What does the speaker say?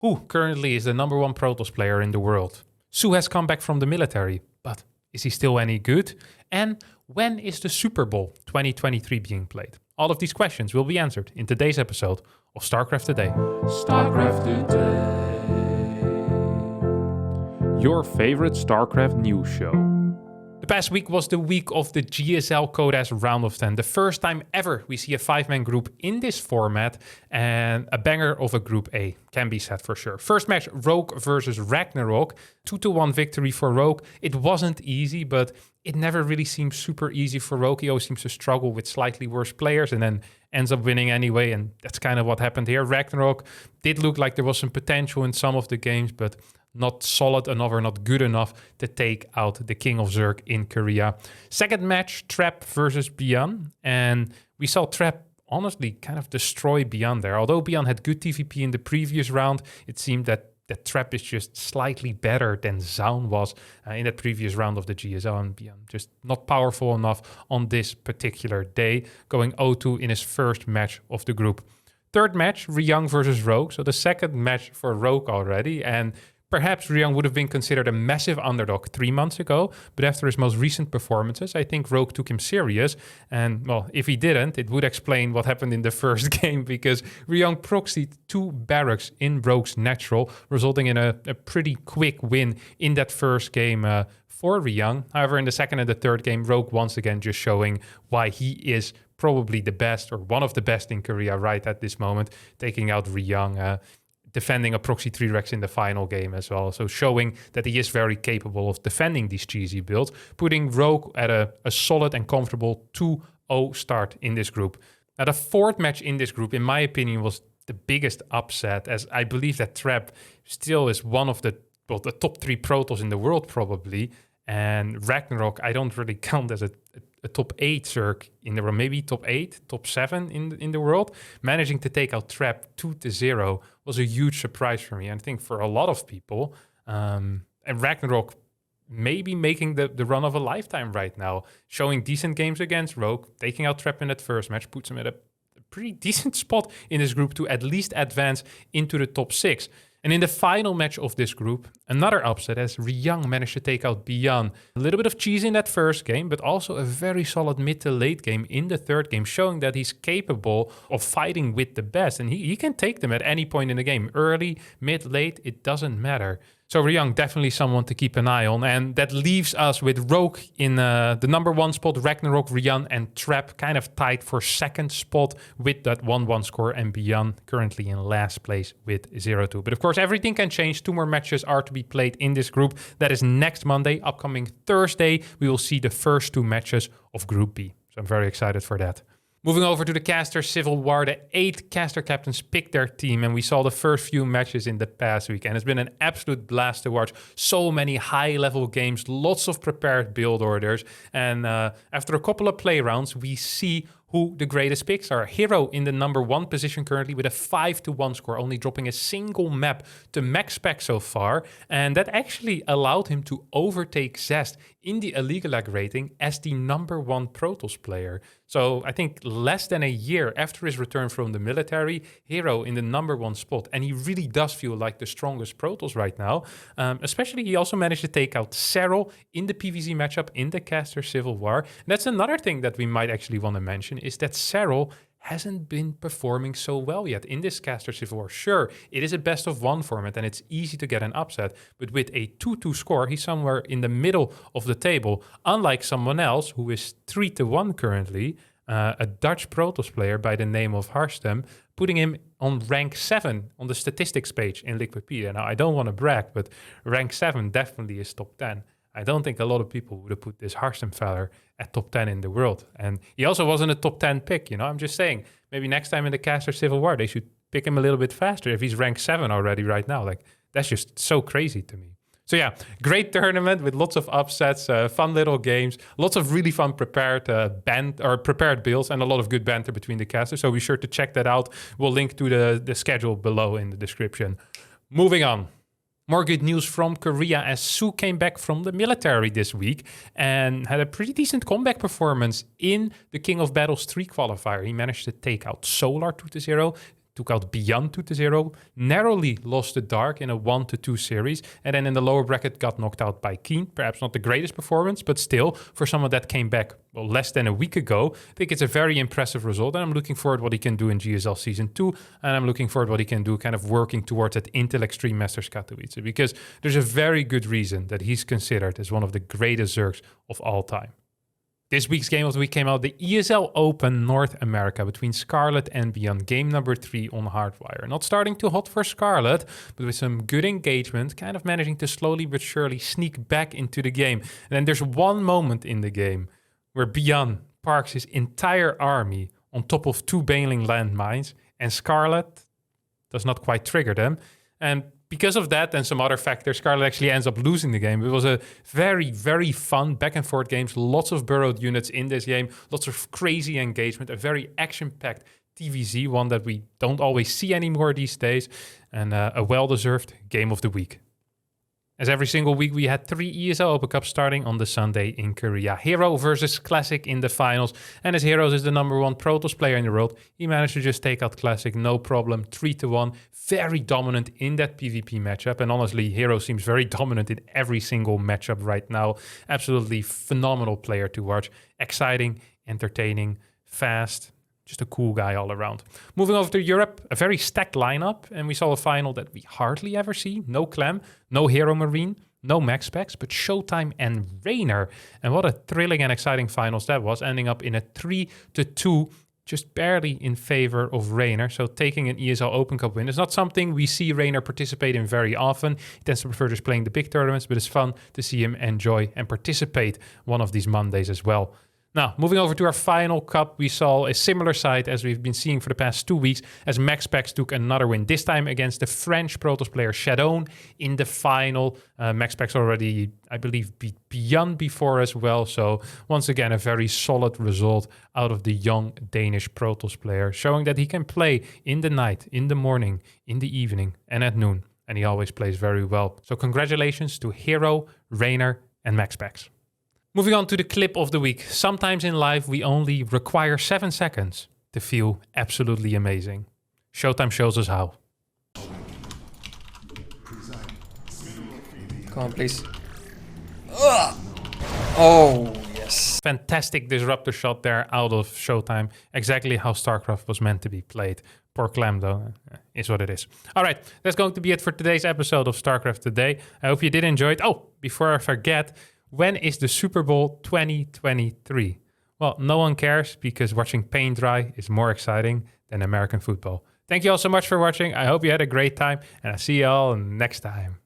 Who currently is the #1 Protoss player in the world? Su has come back from the military, but is he still any good? And when is the Super Bowl 2023 being played? All of these questions will be answered in today's episode of Starcraft Today. Starcraft Today. Your favorite Starcraft news show. The past week was the week of the GSL Code S round of 10. The first time ever we see a 5-man group in this format, and a banger of a Group A, can be said for sure. First match, Rogue versus Ragnarok. 2-1 victory for Rogue. It wasn't easy, but it never really seems super easy for Rogue. He always seems to struggle with slightly worse players and then ends up winning anyway, and that's kind of what happened here. Ragnarok did look like there was some potential in some of the games, but not solid enough or not good enough to take out the King of Zerg in Korea. Second match, Trap versus Beyond. And we saw Trap honestly kind of destroy Beyond there. Although Beyond had good TVP in the previous round, it seemed that Trap is just slightly better than Zaun was in that previous round of the GSL, and Beyond just not powerful enough on this particular day, going 0-2 in his first match of the group. Third match, Ryung versus Rogue. So the second match for Rogue already, and perhaps Ryung would have been considered a massive underdog 3 months ago, but after his most recent performances, I think Rogue took him serious. And, well, if he didn't, it would explain what happened in the first game, because Ryung proxied 2 barracks in Rogue's natural, resulting in a pretty quick win in that first game for Ryung. However, in the second and the third game, Rogue once again just showing why he is probably the best, or one of the best in Korea right at this moment, taking out Ryung, defending a proxy 3 Rex in the final game as well. So showing that he is very capable of defending these cheesy builds, putting Rogue at a solid and comfortable 2-0 start in this group. Now, the fourth match in this group, in my opinion, was the biggest upset, as I believe that Trap still is one of the top 3 Protoss in the world probably. And Ragnarok, I don't really count as a top 8 Zerg in the world, maybe top 8, top 7 in the world. Managing to take out Trap 2-0 was a huge surprise for me. And I think for a lot of people, and Ragnarok maybe making the run of a lifetime right now, showing decent games against Rogue, taking out Trap in that first match, puts him at a pretty decent spot in this group to at least advance into the top 6. And in the final match of this group, another upset as Ryung managed to take out Beyond. A little bit of cheese in that first game, but also a very solid mid to late game in the third game, showing that he's capable of fighting with the best. And he can take them at any point in the game. Early, mid, late, it doesn't matter. So Ryung, definitely someone to keep an eye on. And that leaves us with Rogue in the #1 spot, Ragnarok, Ryung, and Trap kind of tied for second spot with that 1-1 score, and Beyond currently in last place with 0-2. But of course, everything can change. 2 more matches are to be played in this group. That is next Monday. Upcoming Thursday, we will see the first 2 matches of Group B. So I'm very excited for that. Moving over to the Caster Civil War, the 8 caster captains picked their team, and we saw the first few matches in the past week, and it's been an absolute blast to watch. So many high-level games, lots of prepared build orders, and after a couple of play rounds, we see who the greatest picks are. Hero in the #1 position currently with a 5-1 score, only dropping a single map to max spec so far, and that actually allowed him to overtake Zest in the illegal lag rating as the #1 Protoss player. So I think less than a year after his return from the military, Hero in the #1 spot, and he really does feel like the strongest Protoss right now. Especially he also managed to take out Serral in the PvZ matchup in the Caster Civil War. And that's another thing that we might actually want to mention, is that Serral hasn't been performing so well yet in this Caster Civil War. Sure, it is a best of 1 format and it's easy to get an upset, but with a 2-2 score, he's somewhere in the middle of the table, unlike someone else who is 3-1 currently, a Dutch Protoss player by the name of Harstem, putting him on rank 7 on the statistics page in Liquipedia. Now, I don't want to brag, but rank 7 definitely is top 10. I don't think a lot of people would have put this Harstem feller at top 10 in the world. And he also wasn't a top 10 pick, I'm just saying, maybe next time in the Caster Civil War, they should pick him a little bit faster if he's rank 7 already right now. Like, that's just so crazy to me. So yeah, great tournament with lots of upsets, fun little games, lots of really fun prepared prepared builds, and a lot of good banter between the casters. So be sure to check that out. We'll link to the schedule below in the description. Moving on. More good news from Korea as Su came back from the military this week and had a pretty decent comeback performance in the King of Battles 3 qualifier. He managed to take out Solar 2-0, took out Beyond 2-0, narrowly lost to Dark in a 1-2 series, and then in the lower bracket got knocked out by Keen. Perhaps not the greatest performance, but still, for someone that came back less than a week ago, I think it's a very impressive result, and I'm looking forward what he can do in GSL Season 2, and I'm looking forward what he can do kind of working towards that Intel Extreme Masters Katowice, because there's a very good reason that he's considered as one of the greatest Zergs of all time. This week's game of the week came out the ESL Open North America between Scarlet and Beyond, game number 3 on Hardwire. Not starting too hot for Scarlet, but with some good engagement, kind of managing to slowly but surely sneak back into the game. And then there's one moment in the game where Beyond parks his entire army on top of 2 Baneling landmines, and Scarlet does not quite trigger them. And because of that and some other factors, Scarlet actually ends up losing the game. It was a very, very fun back and forth games. Lots of burrowed units in this game. Lots of crazy engagement. A very action-packed TVZ, one that we don't always see anymore these days. And a well-deserved game of the week. As every single week, we had 3 ESL Open Cups starting on the Sunday in Korea. Hero versus Classic in the finals. And as Heroes is the #1 Protoss player in the world, he managed to just take out Classic, no problem, 3-1. Very dominant in that PvP matchup. And honestly, Hero seems very dominant in every single matchup right now. Absolutely phenomenal player to watch. Exciting, entertaining, fast. Just a cool guy all around. Moving over to Europe, a very stacked lineup. And we saw a final that we hardly ever see. No Clem, no Hero Marine, no Max Specs, but Showtime and Raynor. And what a thrilling and exciting finals that was, ending up in a 3-2, just barely in favor of Raynor. So taking an ESL Open Cup win is not something we see Raynor participate in very often. He tends to prefer just playing the big tournaments, but it's fun to see him enjoy and participate one of these Mondays as well. Now, moving over to our final cup, we saw a similar side as we've been seeing for the past 2 weeks, as Max Specs took another win, this time against the French Protoss player Shadone in the final. Max Specs already, I believe, beat Beyond before as well. So once again, a very solid result out of the young Danish Protoss player, showing that he can play in the night, in the morning, in the evening, and at noon. And he always plays very well. So congratulations to Hero, Raynor, and Max Specs. Moving on to the clip of the week. Sometimes in life, we only require 7 seconds to feel absolutely amazing. Showtime shows us how. Come on, please. Ugh. Oh, yes. Fantastic disruptor shot there out of Showtime. Exactly how Starcraft was meant to be played. Poor Clem, though, is what it is. All right, that's going to be it for today's episode of Starcraft Today. I hope you did enjoy it. Oh, before I forget, when is the Super Bowl 2023? Well, no one cares because watching paint dry is more exciting than American football. Thank you all so much for watching. I hope you had a great time, and I'll see you all next time.